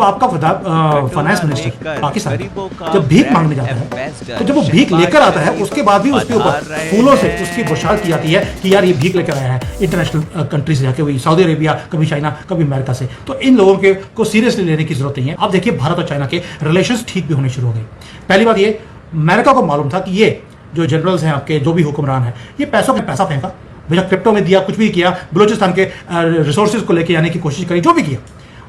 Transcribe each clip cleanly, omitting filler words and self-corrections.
आपका finance minister Pakistan का जब भीख मांगने जाता है तो जब वो भीख लेकर आता है उसके बाद भी उसके ऊपर फूलों से उसकी बुशार की जाती है कि यार ये भीख लेकर आया है इंटरनेशनल कंट्री से जाके, वही सऊदी अरेबिया, कभी चाइना, कभी अमेरिका से। तो इन लोगों के को सीरियसली लेने की जरूरत नहीं है। आप देखिए भारत और चाइना के रिलेशंस ठीक भी होने शुरू हो गए। पहली बात ये, अमेरिका को मालूम था कि ये जो जनरल्स हैं आपके, जो भी हुक्मरान है, ये पैसों में पैसा फेंका, भैया क्रिप्टो में दिया, कुछ भी किया, बलूचिस्तान के रिसोर्सेज को लेके आने की कोशिश करी, जो भी किया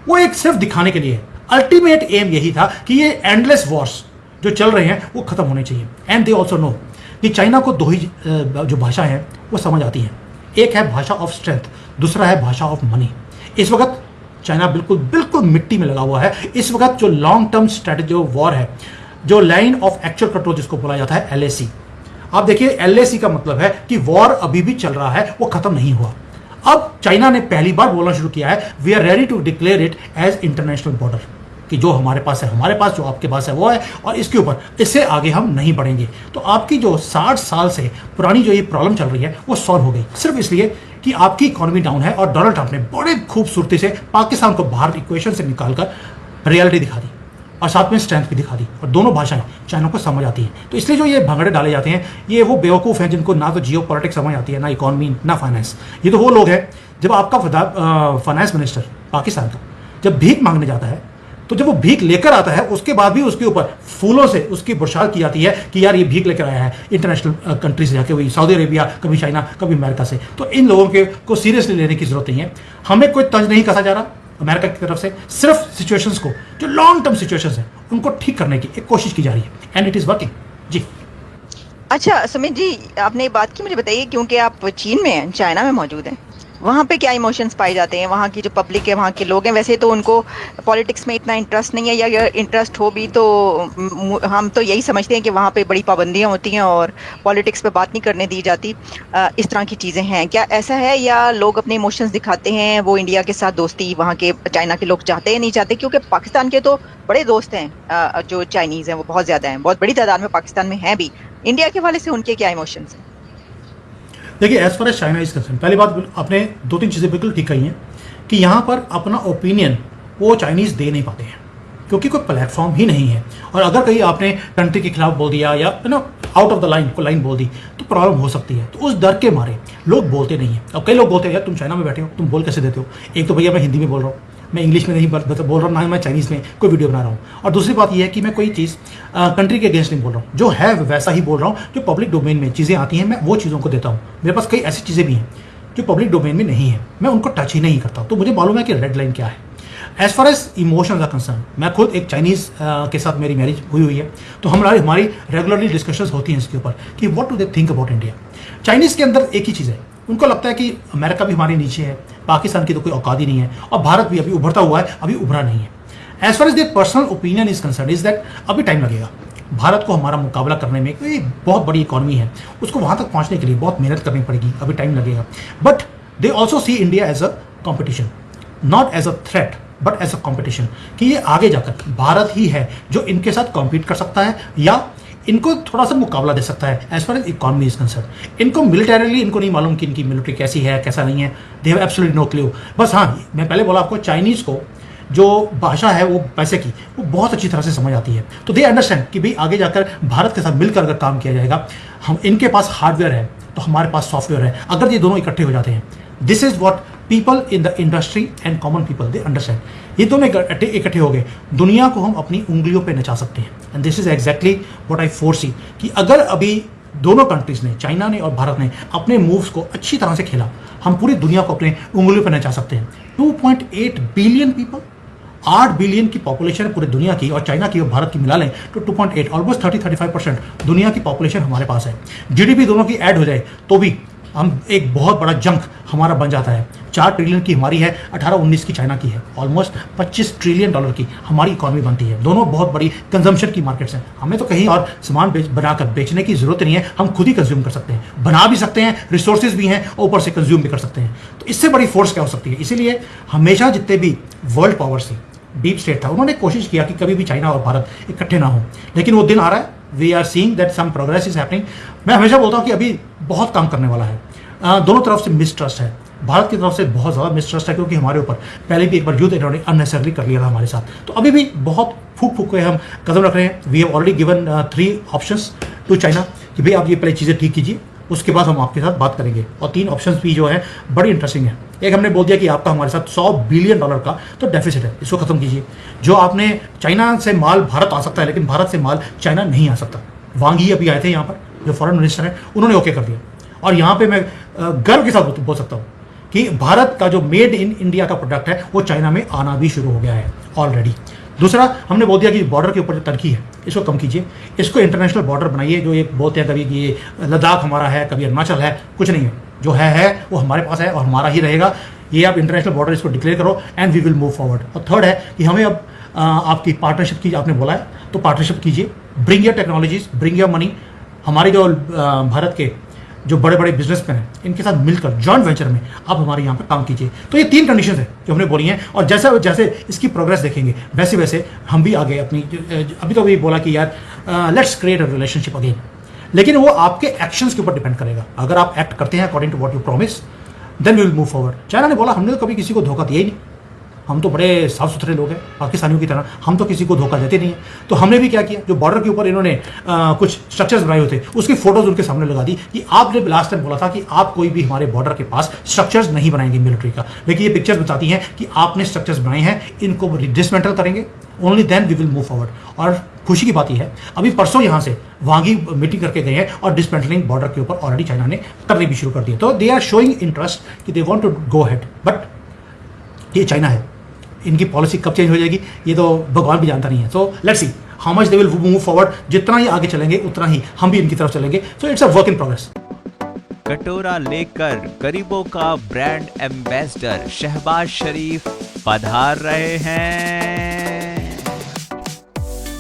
वो एक सिर्फ दिखाने के लिए। अल्टीमेट एम यही था कि ये एंडलेस वॉर्स जो चल रहे हैं वो खत्म होने चाहिए। एंड दे ऑल्सो नो कि चाइना को दो ही जो भाषा है वो समझ आती है, एक है भाषा ऑफ स्ट्रेंथ, दूसरा है भाषा ऑफ मनी। इस वक्त चाइना बिल्कुल बिल्कुल मिट्टी में लगा हुआ है। इस वक्त जो लॉन्ग टर्म स्ट्रेटेजी वॉर है, जो लाइन ऑफ एक्चुअल कंट्रोल जिसको बोला जाता है LAC, आप देखिए LAC का मतलब है कि वॉर अभी भी चल रहा है, वो खत्म नहीं हुआ। अब चाइना ने पहली बार बोलना शुरू किया है, we are ready to declare it as international border, कि जो हमारे पास है हमारे पास, जो आपके पास है वो है, और इसके ऊपर इससे आगे हम नहीं बढ़ेंगे। तो आपकी जो 60 साल से पुरानी जो ये प्रॉब्लम चल रही है वो सॉल्व हो गई, सिर्फ इसलिए कि आपकी इकोनॉमी डाउन है और डोनाल्ड ट्रंप ने बड़े खूबसूरती से पाकिस्तान को बाहर इक्वेशन से निकालकर रियलिटी दिखा दी और साथ में स्ट्रेंथ भी दिखा दी, और दोनों भाषाएं चाइना को समझ आती हैं। तो इसलिए जो ये भंगड़े डाले जाते हैं, ये वो बेवकूफ़ हैं जिनको ना तो जियो पॉलिटिक्स समझ आती है, ना इकोनॉमी, ना फाइनेंस। ये तो वो लोग हैं, जब आपका फाइनेंस मिनिस्टर पाकिस्तान का जब भीख मांगने जाता है, तो जब वो भीख लेकर आता है उसके बाद भी उसके ऊपर फूलों से उसकी बुशार की जाती है कि यार ये भीख लेकर आया है इंटरनेशनल कंट्री से जाके, वही सऊदी अरेबिया, कभी चाइना, कभी अमेरिका से। तो इन लोगों को सीरियसली लेने की जरूरत नहीं है। हमें कोई तंज नहीं कसा जा रहा अमेरिका की तरफ से, सिर्फ सिचुएशंस को, जो लॉन्ग टर्म सिचुएशंस हैं, उनको ठीक करने की एक कोशिश की जा रही है, एंड इट इज़ वर्किंग। जी अच्छा सुमित जी, आपने ये बात की, मुझे बताइए, क्योंकि आप चीन में हैं, चाइना में मौजूद हैं, वहाँ पे क्या इमोशंस पाए जाते हैं? वहाँ की जो पब्लिक है, वहाँ के लोग हैं, वैसे तो उनको पॉलिटिक्स में इतना इंटरेस्ट नहीं है, या अगर इंटरेस्ट हो भी तो हम तो यही समझते हैं कि वहाँ पे बड़ी पाबंदियाँ होती हैं और पॉलिटिक्स पे बात नहीं करने दी जाती। इस तरह की चीज़ें हैं क्या? ऐसा है, या लोग अपने इमोशंस दिखाते हैं? वो इंडिया के साथ दोस्ती वहाँ के चाइना के लोग चाहते हैं, नहीं चाहते? क्योंकि पाकिस्तान के तो बड़े दोस्त हैं, जो चाइनीज़ हैं वो बहुत ज़्यादा हैं, बहुत बड़ी तादाद में पाकिस्तान में हैं भी। इंडिया के वाले से उनके क्या इमोशंस हैं? देखिए, as far as China is concern, पहली बात आपने 2-3 चीज़ें बिल्कुल ठीक कही हैं कि यहाँ पर अपना ओपिनियन वो चाइनीज़ दे नहीं पाते हैं, क्योंकि कोई प्लेटफॉर्म ही नहीं है। और अगर कहीं आपने कंट्री के खिलाफ बोल दिया या आउट ऑफ द लाइन को लाइन बोल दी तो प्रॉब्लम हो सकती है। तो उस डर के मारे लोग बोलते नहीं हैं। अब कई लोग बोलते हैं यार तुम चाइना में बैठे हो, तुम बोल कैसे देते हो? एक तो भैया मैं हिंदी में बोल रहा हूँ, मैं इंग्लिश में नहीं बोल रहा हूँ, ना मैं चाइनीज़ में कोई वीडियो बना रहा हूँ। और दूसरी बात यह है कि मैं कोई चीज़ कंट्री के अगेंस्ट नहीं बोल रहा हूँ, जो है वैसा ही बोल रहा हूँ। जो पब्लिक डोमेन में चीज़ें आती हैं मैं वो चीज़ों को देता हूँ। मेरे पास कई ऐसी चीज़ें भी हैं जो पब्लिक डोमेन में नहीं है, मैं उनको टच ही नहीं करता। तो मुझे मालूम है कि रेड लाइन क्या है। As far as emotions are concern, मैं खुद एक चाइनीज़ के साथ मेरी मैरिज हुई है, तो हमारी रेगुलरली डिस्कशंस होती हैं इसके ऊपर कि what do they think about India. Chinese के अंदर एक ही चीज़ है, उनको लगता है कि अमेरिका भी हमारे नीचे है, पाकिस्तान की तो कोई औकात ही नहीं है, और भारत भी अभी उभरता हुआ है, अभी उभरा नहीं है। As far as their personal opinion is concern is that अभी टाइम लगेगा भारत को हमारा मुकाबला करने में। कोई बहुत बड़ी इकॉनमी है, उसको वहाँ तक पहुँचने के लिए बहुत मेहनत करनी पड़ेगी, अभी टाइम लगेगा। But they also see India as a competition, not as a threat but as a competition, कि ये आगे जाकर भारत ही है जो इनके साथ कॉम्पीट कर सकता है या इनको थोड़ा सा मुकाबला दे सकता है। As far as economy is concern, इनको मिलिटरीली इनको नहीं मालूम कि इनकी मिलिट्री कैसी है कैसा नहीं है, they have absolutely no clue. बस हाँ, मैं पहले बोला आपको, चाइनीज़ को जो भाषा है वो पैसे की, वो बहुत अच्छी तरह से समझ आती है। तो दे अंडरस्टैंड कि भाई आगे जाकर भारत के साथ मिलकर अगर काम किया जाएगा, हम इनके पास हार्डवेयर है तो हमारे पास सॉफ्टवेयर है, अगर ये दोनों इकट्ठे हो जाते हैं, this is what people in the industry and common people they understand. ये दोनों इकट्ठे हो गए, दुनिया को हम अपनी उंगलियों पे नचा सकते हैं। And this is exactly what I foresee, कि अगर अभी दोनों कंट्रीज ने, चाइना ने और भारत ने, अपने मूव्स को अच्छी तरह से खेला, हम पूरी दुनिया को अपने उंगलियों पे नचा सकते हैं। 2.8 बिलियन पीपल, 8 बिलियन की पॉपुलेशन है पूरी दुनिया की, और चाइना की और भारत की मिला लें तो 2.8, ऑलमोस्ट 30-35% दुनिया की पॉपुलेशन हमारे पास है। जीडीपी दोनों की ऐड हो जाए तो भी हम एक बहुत बड़ा जंक हमारा बन जाता है। 4 ट्रिलियन की हमारी है, 18-19 की चाइना की है, ऑलमोस्ट $25 ट्रिलियन की हमारी इकॉनमी बनती है। दोनों बहुत बड़ी कंजम्पशन की मार्केट्स हैं, हमें तो कहीं और सामान बनाकर बेचने की जरूरत नहीं है, हम खुद ही कंज्यूम कर सकते हैं, बना भी सकते हैं, रिसोर्सेज भी हैं और ऊपर से कंज्यूम भी कर सकते हैं। तो इससे बड़ी फोर्स क्या हो सकती है? इसीलिए हमेशा जितने भी वर्ल्ड पावर्स थी, डीप स्टेट था, उन्होंने कोशिश किया कि कभी भी चाइना और भारत इकट्ठे ना हो, लेकिन वो दिन आ रहा है। We are seeing that some progress is happening. मैं हमेशा बोलता हूँ कि अभी बहुत काम करने वाला है। दोनों तरफ से मिसट्रस्ट है, भारत की तरफ से बहुत ज़्यादा मिसट्रस्ट है, क्योंकि हमारे ऊपर पहले भी एक बार युद्ध इन्होंने अननेसेसरली कर लिया था हमारे साथ। तो अभी भी बहुत फूक फूक के हम कदम रख रहे हैं। We have already given 3 options to China कि भाई आप ये पहले चीज़ें ठीक कीजिए, उसके बाद हम आपके साथ बात करेंगे। और 3 ऑप्शंस भी जो है बड़ी इंटरेस्टिंग है। एक हमने बोल दिया कि आपका हमारे साथ $100 बिलियन का तो डेफिसिट है, इसको खत्म कीजिए। जो आपने चाइना से माल भारत आ सकता है, लेकिन भारत से माल चाइना नहीं आ सकता। वांग ही अभी आए थे यहाँ पर, जो फॉरेन मिनिस्टर हैं, उन्होंने ओके कर दिया। और यहाँ पे मैं गर्व के साथ बोल सकता हूँ कि भारत का जो मेड इन इंडिया का प्रोडक्ट है वो चाइना में आना भी शुरू हो गया है ऑलरेडी। दूसरा, हमने बोल दिया कि बॉर्डर के ऊपर जो तनखी है इसको कम कीजिए, इसको इंटरनेशनल बॉर्डर बनाइए। जो ये बोलते हैं कभी कि ये लद्दाख हमारा है, कभी अरुणाचल है, कुछ नहीं है। जो है वो हमारे पास है और हमारा ही रहेगा। ये आप इंटरनेशनल बॉर्डर इसको डिक्लेयर करो and we will move forward. और थर्ड है कि हमें अब आपकी पार्टनरशिप की, आपने बोला है तो पार्टनरशिप कीजिए। Bring your technologies, bring your money. हमारे जो भारत के जो बड़े बड़े बिजनेसमैन हैं, इनके साथ मिलकर जॉइंट वेंचर में आप हमारे यहाँ पर काम कीजिए। तो ये 3 कंडीशन है जो हमने बोली हैं, और जैसे जैसे इसकी प्रोग्रेस देखेंगे वैसे वैसे हम भी आगे अपनी, अभी तो अभी बोला कि यार let's create a relationship again, लेकिन वो आपके एक्शंस के ऊपर डिपेंड करेगा। अगर आप एक्ट करते हैं according to what you promise, then we will move forward. China ने बोला हमने तो कभी किसी को धोखा दिया ही नहीं, हम तो बड़े साफ सुथरे लोग हैं पाकिस्तानियों की तरह, हम तो किसी को धोखा देते नहीं हैं। तो हमने भी क्या किया, जो बॉर्डर के ऊपर इन्होंने कुछ स्ट्रक्चर्स बनाए हुए थे उसकी फोटोज उनके सामने लगा दी कि आपने लास्ट टाइम बोला था कि आप कोई भी हमारे बॉर्डर के पास स्ट्रक्चर्स नहीं बनाएंगे मिलिट्री का, लेकिन ये पिक्चर्स बताती हैं कि आपने स्ट्रक्चर्स बनाए हैं, इनको डिसमेंटल करेंगे, only then we will move forward. और खुशी की बात यह है, अभी परसों यहाँ से वांगी मीटिंग करके गए हैं और डिसमेंटलिंग बॉर्डर के ऊपर ऑलरेडी चाइना ने करनी भी शुरू कर दी है। तो दे आर शोइंग इंटरेस्ट कि they want to go head, but ये चाइना है, इनकी पॉलिसी कब चेंज हो जाएगी ये तो भगवान भी जानता नहीं है। So let's see how much they will move forward. जितना ही आगे चलेंगे उतना ही हम भी इनकी तरफ चलेंगे। So it's a work in progress. कटोरा लेकर गरीबों का ब्रांड एम्बेसडर शहबाज शरीफ पधार रहे हैं।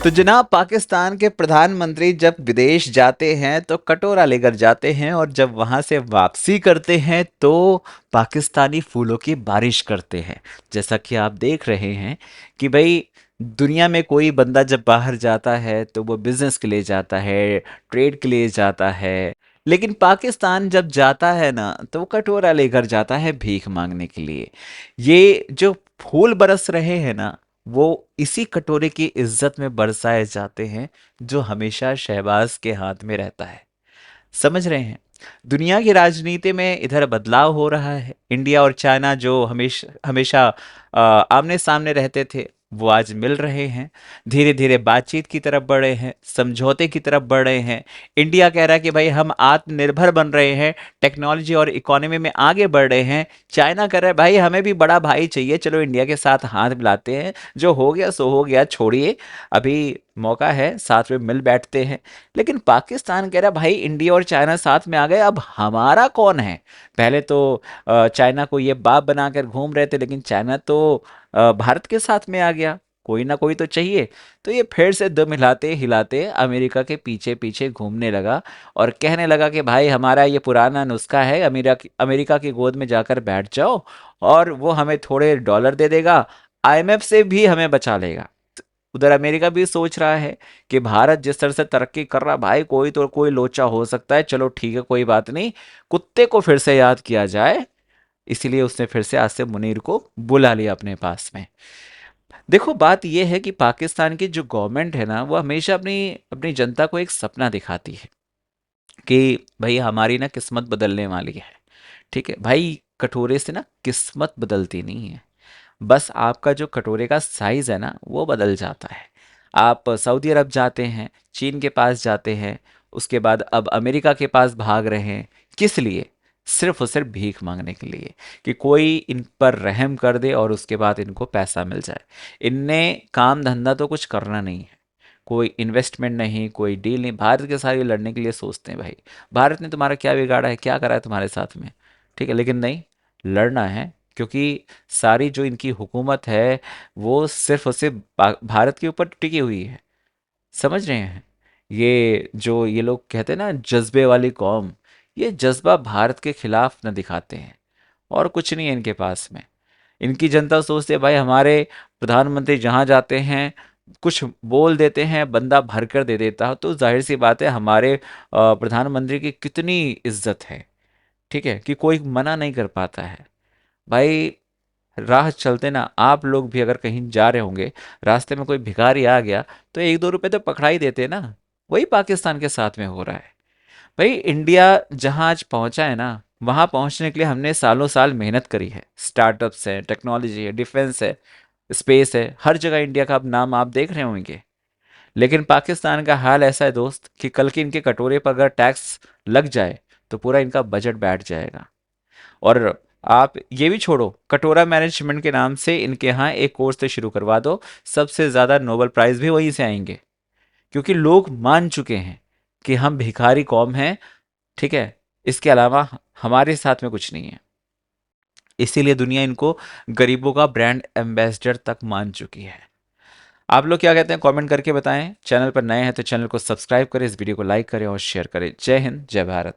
तो जनाब, पाकिस्तान के प्रधानमंत्री जब विदेश जाते हैं तो कटोरा लेकर जाते हैं, और जब वहां से वापसी करते हैं तो पाकिस्तानी फूलों की बारिश करते हैं। जैसा कि आप देख रहे हैं कि भाई दुनिया में कोई बंदा जब बाहर जाता है तो वो बिजनेस के लिए जाता है, ट्रेड के लिए जाता है, लेकिन पाकिस्तान जब जाता है ना तो वो कटोरा लेकर जाता है भीख मांगने के लिए। ये जो फूल बरस रहे हैं ना, वो इसी कटोरे की इज्जत में बरसाए जाते हैं जो हमेशा शहबाज के हाथ में रहता है। समझ रहे हैं? दुनिया की राजनीति में इधर बदलाव हो रहा है। इंडिया और चाइना जो हमेशा हमेशा आमने सामने रहते थे, वो आज मिल रहे हैं, धीरे धीरे बातचीत की तरफ बढ़ रहे हैं, समझौते की तरफ बढ़ रहे हैं। इंडिया कह रहा है कि भाई हम आत्मनिर्भर बन रहे हैं, टेक्नोलॉजी और इकोनॉमी में आगे बढ़ रहे हैं। चाइना कह रहा है भाई हमें भी बड़ा भाई चाहिए, चलो इंडिया के साथ हाथ मिलाते हैं, जो हो गया सो हो गया, छोड़िए, अभी मौका है, साथ में मिल बैठते हैं। लेकिन पाकिस्तान कह रहा है भाई इंडिया और चाइना साथ में आ गए, अब हमारा कौन है? पहले तो चाइना को ये बाप बनाकर घूम रहे थे, लेकिन चाइना तो भारत के साथ में आ गया, कोई ना कोई तो चाहिए। तो ये फिर से दम हिलाते हिलाते अमेरिका के पीछे पीछे घूमने लगा और कहने लगा कि भाई हमारा ये पुराना नुस्खा है, अमेरिका की गोद में जाकर बैठ जाओ और वो हमें थोड़े डॉलर दे देगा, आईएमएफ से भी हमें बचा लेगा। उधर अमेरिका भी सोच रहा है कि भारत जिस तरह से तरक्की कर रहा, भाई कोई तो कोई लोचा हो सकता है, चलो ठीक है कोई बात नहीं, कुत्ते को फिर से याद किया जाए। इसीलिए उसने फिर से आसिफ मुनीर को बुला लिया अपने पास में। देखो बात यह है कि पाकिस्तान की जो गवर्नमेंट है ना, वो हमेशा अपनी अपनी जनता को एक सपना दिखाती है कि भाई हमारी ना किस्मत बदलने वाली है। ठीक है भाई, कटोरे से ना किस्मत बदलती नहीं है, बस आपका जो कटोरे का साइज है ना वो बदल जाता है। आप सऊदी अरब जाते हैं, चीन के पास जाते हैं, उसके बाद अब अमेरिका के पास भाग रहे हैं, किस लिए? सिर्फ और सिर्फ भीख मांगने के लिए कि कोई इन पर रहम कर दे और उसके बाद इनको पैसा मिल जाए। इनने काम धंधा तो कुछ करना नहीं है, कोई इन्वेस्टमेंट नहीं, कोई डील नहीं। भारत के साथ ये लड़ने के लिए सोचते हैं भाई भारत ने तुम्हारा क्या बिगाड़ा है, क्या करा है तुम्हारे साथ में, ठीक है, लेकिन नहीं, लड़ना है, क्योंकि सारी जो इनकी हुकूमत है वो सिर्फ और सिर्फ भारत के ऊपर टिकी हुई है। समझ रहे हैं? ये जो ये लोग कहते हैं ना जज्बे वाली कौम, ये जज्बा भारत के खिलाफ न दिखाते हैं, और कुछ नहीं है इनके पास में। इनकी जनता सोचती है भाई हमारे प्रधानमंत्री जहाँ जाते हैं कुछ बोल देते हैं, बंदा भर कर दे देता है, तो जाहिर सी बात है हमारे प्रधानमंत्री की कितनी इज्जत है, ठीक है, कि कोई मना नहीं कर पाता है। भाई राह चलते ना आप लोग भी अगर कहीं जा रहे होंगे, रास्ते में कोई भिखारी आ गया तो 1-2 रुपए तो पकड़ा ही देते ना। वही पाकिस्तान के साथ में हो रहा है। भाई इंडिया जहां आज पहुंचा है ना, वहां पहुंचने के लिए हमने सालों साल मेहनत करी है। स्टार्टअप्स है, टेक्नोलॉजी है, डिफेंस है, स्पेस है, हर जगह इंडिया का अब नाम आप देख रहे होंगे। लेकिन पाकिस्तान का हाल ऐसा है दोस्त कि कल के इनके कटोरे पर अगर टैक्स लग जाए तो पूरा इनका बजट बैठ जाएगा। और आप ये भी छोड़ो, कटोरा मैनेजमेंट के नाम से इनके यहाँ एक कोर्स तो शुरू करवा दो, सबसे ज़्यादा नोबेल प्राइज़ भी वहीं से आएंगे। क्योंकि लोग मान चुके हैं कि हम भिखारी कौम हैं, ठीक है, इसके अलावा हमारे साथ में कुछ नहीं है। इसीलिए दुनिया इनको गरीबों का ब्रांड एम्बेसडर तक मान चुकी है। आप लोग क्या कहते हैं कमेंट करके बताएं। चैनल पर नए हैं तो चैनल को सब्सक्राइब करें, इस वीडियो को लाइक करें और शेयर करें। जय हिंद, जय भारत।